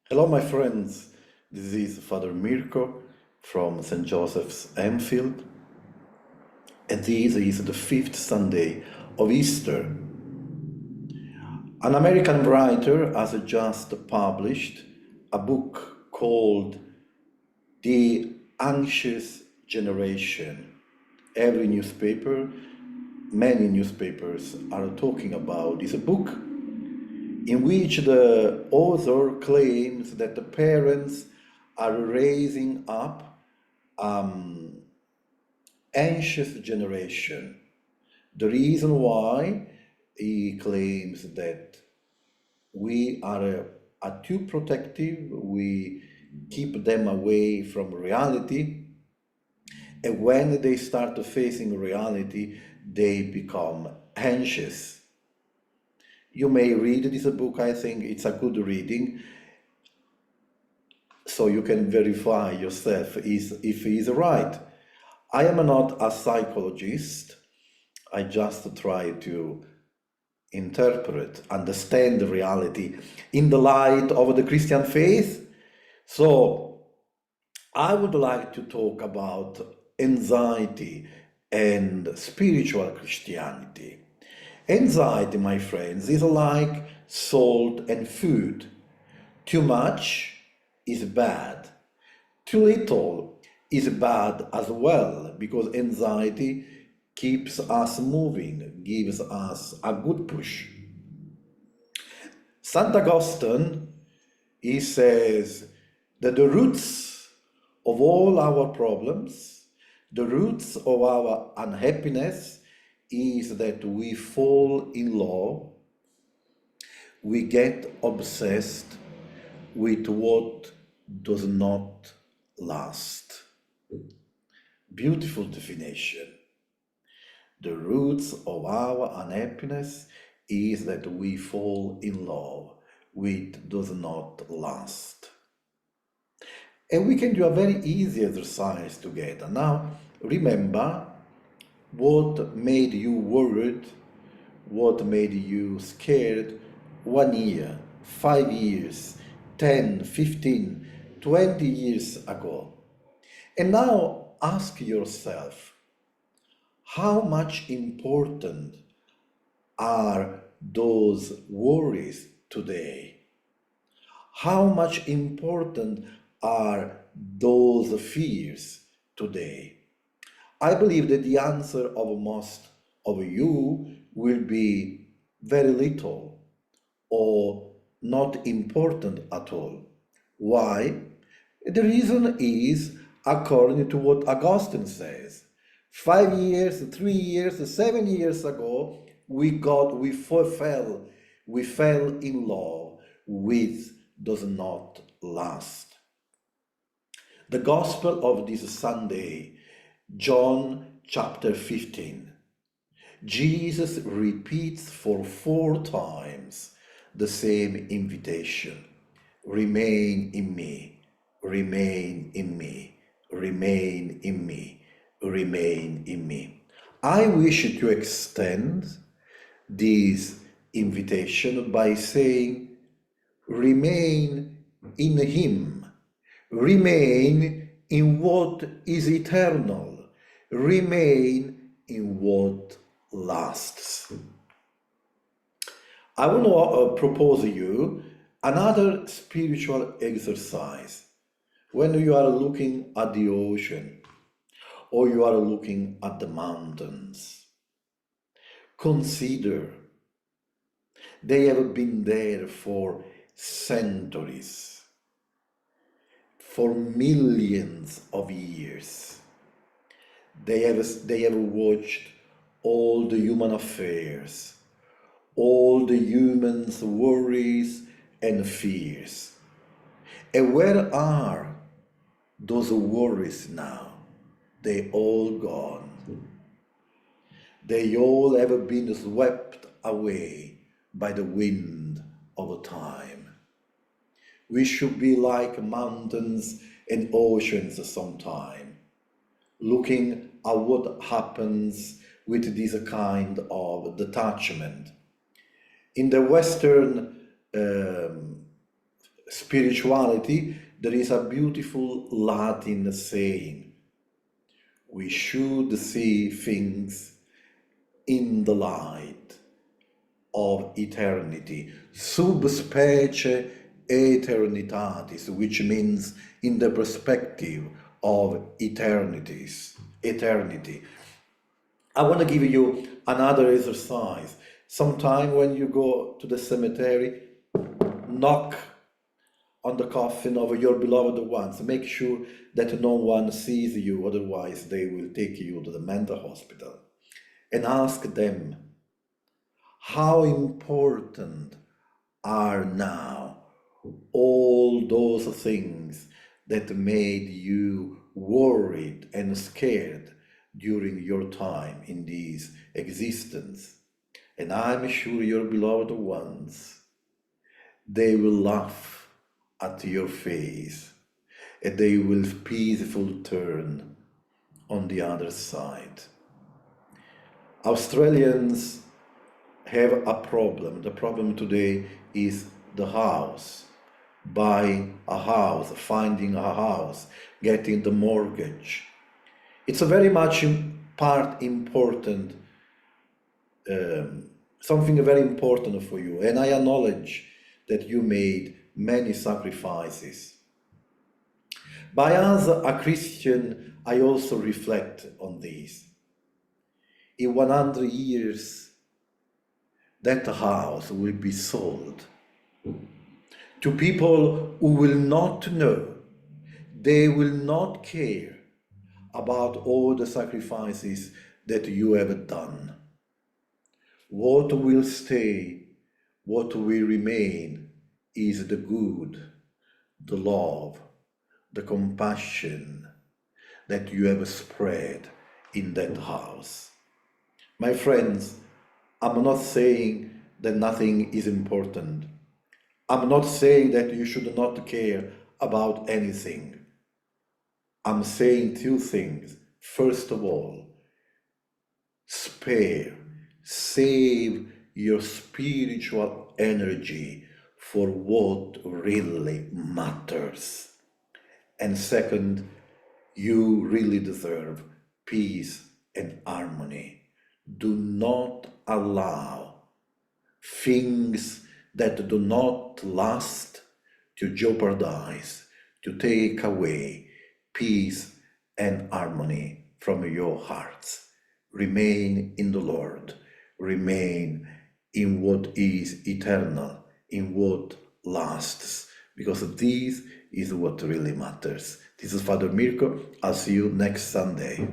Hello, my friends. This is Father Mirko from St. Joseph's Enfield, and this is the fifth Sunday of Easter. An American writer has just published a book called The Anxious Generation. Every newspaper, many newspapers are talking about this book, in which the author claims that the parents are raising up anxious generation. The reason why he claims that we are too protective, we keep them away from reality, and when they start facing reality, they become anxious. You may read this book, I think it's a good reading, so you can verify yourself if he is right. I am not a psychologist. I just try to interpret, understand the reality in the light of the Christian faith. So I would like to talk about anxiety and spiritual Christianity. Anxiety, my friends, is like salt and food. Too much is bad. Too little is bad as well, because anxiety keeps us moving, gives us a good push. St. Augustine, he says that the roots of all our problems, the roots of our unhappiness, is that we fall in love, we get obsessed with what does not last. Beautiful definition. The roots of our unhappiness is that we fall in love with does not last. And we can do a very easy exercise together. Now, remember what made you worried, what made you scared 1 year, 5 years, 10, 15, 20 years ago. And now ask yourself, how much important are those worries today? How much important are those fears today? I believe that the answer of most of you will be very little or not important at all. Why? The reason is according to what Augustine says. 5 years, 3 years, 7 years ago, we fell in love with does not last. The Gospel of this Sunday, John chapter 15. Jesus repeats for 4 times the same invitation. Remain in me, remain in me, remain in me, remain in me. I wish to extend this invitation by saying, remain in him, remain in what is eternal, remain in what lasts. I want to propose you another spiritual exercise. When you are looking at the ocean or you are looking at the mountains, consider they have been there for centuries, for millions of years. They have watched all the human affairs, all the humans' worries and fears. And where are those worries now? They all gone. They all have been swept away by the wind of time. We should be like mountains and oceans sometime, looking at what happens with this kind of detachment. In the Western spirituality, there is a beautiful Latin saying: we should see things in the light of eternity, sub specie eternitatis, which means in the perspective of eternity. I want to give you another exercise. Sometime when you go to the cemetery, knock on the coffin of your beloved ones. Make sure that no one sees you, otherwise they will take you to the mental hospital. And ask them, how important are now all those things that made you worried and scared during your time in this existence? And I'm sure your beloved ones, they will laugh at your face, and they will peaceful turn on the other side. Australians have a problem. The problem today is the house. Buying a house, finding a house, getting the mortgage. It's a very much important, something very important for you. And I acknowledge that you made many sacrifices. But as a Christian, I also reflect on this. In 100 years, that house will be sold to people who will not know, they will not care about all the sacrifices that you have done. What will stay, what will remain is the good, the love, the compassion that you have spread in that house. My friends, I'm not saying that nothing is important. I'm not saying that you should not care about anything. I'm saying two things. First of all, save your spiritual energy for what really matters. And second, you really deserve peace and harmony. Do not allow things that do not last to jeopardize, to take away peace and harmony from your hearts. Remain in the Lord. Remain in what is eternal, in what lasts, because this is what really matters. This is Father Mirko. I'll see you next Sunday.